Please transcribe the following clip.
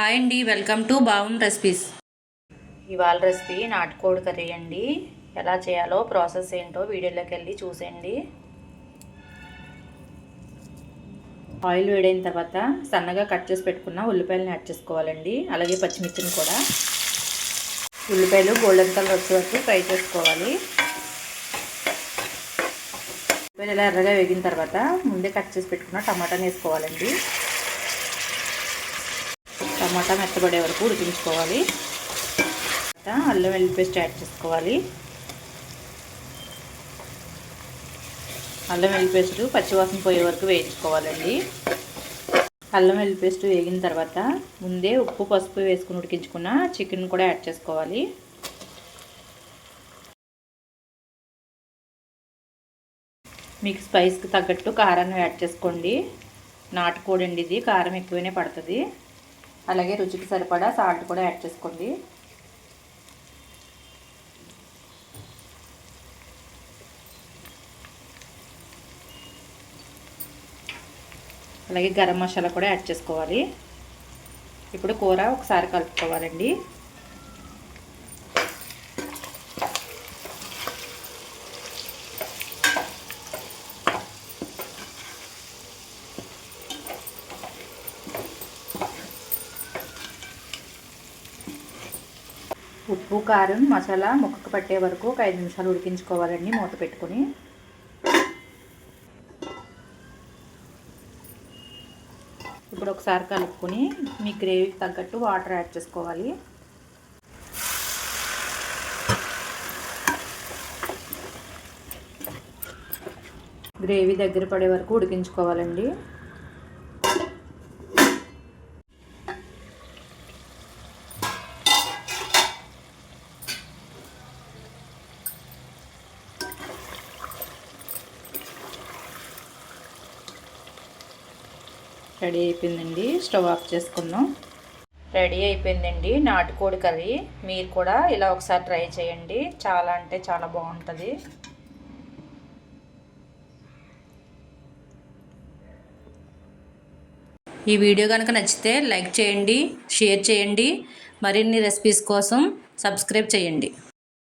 Hi అండి, welcome to బావం recipes. ఇవాళ recipe నాటుకోడి కర్రీ అండి. ఎలా చేయాలో ప్రాసెస్ ఏంటో వీడియోలోకి వెళ్ళి చూసేయండి. ఆయిల్ వేడైన తర్వాత సన్నగా కట్ చేసి పెట్టుకున్న ఉల్లిపాయలను యాడ్ చేసుకోవాలండి. అలాగే పచ్చిమిర్చిని కూడా. ఉల్లిపాయలు గోల్డెన్ కలర్ వచ్చే వరకు ఫ్రై చేసుకోవాలి. ఉల్లిపాయలు ఇలా ఎర్రగా వేగిన తర్వాత ముందే కట్ చేసి పెట్టుకున్న టమాటాని వేసుకోవాలండి. టమాటా మెత్తబడే వరకు ఉడికించుకోవాలి. అల్లం వెల్లుల్లి పేస్ట్ యాడ్ చేసుకోవాలి. అల్లం వెల్లుల్లి పేస్ట్ పచ్చివాసన పోయే వరకు వేయించుకోవాలండి. అల్లం వెల్లుల్లి పేస్ట్ వేగిన తర్వాత ముందే ఉప్పు పసుపు వేసుకుని ఉడికించుకున్న చికెన్ కూడా యాడ్ చేసుకోవాలి. మీకు స్పైస్కి తగ్గట్టు కారాన్ని యాడ్ చేసుకోండి. నాటుకోడి అండి ఇది, కారం ఎక్కువనే పడుతుంది. అలాగే రుచికి సరిపడా సాల్ట్ కూడా యాడ్ చేసుకోండి. అలాగే గరం మసాలా కూడా యాడ్ చేసుకోవాలి. ఇప్పుడు కూర ఒకసారి కలుపుకోవాలండి. ఉప్పు కారం మసాలా ముక్కకు పట్టే వరకు ఒక 5 నిమిషాలు ఉడికించుకోవాలండి మూత పెట్టుకొని. ఇప్పుడు ఒకసారి కలుపుకొని మీ గ్రేవీకి తగ్గట్టు వాటర్ యాడ్ చేసుకోవాలి. గ్రేవీ దగ్గర పడే వరకు ఉడికించుకోవాలండి. రెడీ అయిపోయిందండి. స్టవ్ ఆఫ్ చేసుకుందాం. రెడీ అయిపోయిందండి నాటుకోడి కర్రీ. మీరు కూడా ఇలా ఒకసారి ట్రై చేయండి. చాలా అంటే చాలా బాగుంటుంది. ఈ వీడియో కనుక నచ్చితే లైక్ చేయండి, షేర్ చేయండి. మరిన్ని రెసిపీస్ కోసం సబ్స్క్రైబ్ చేయండి.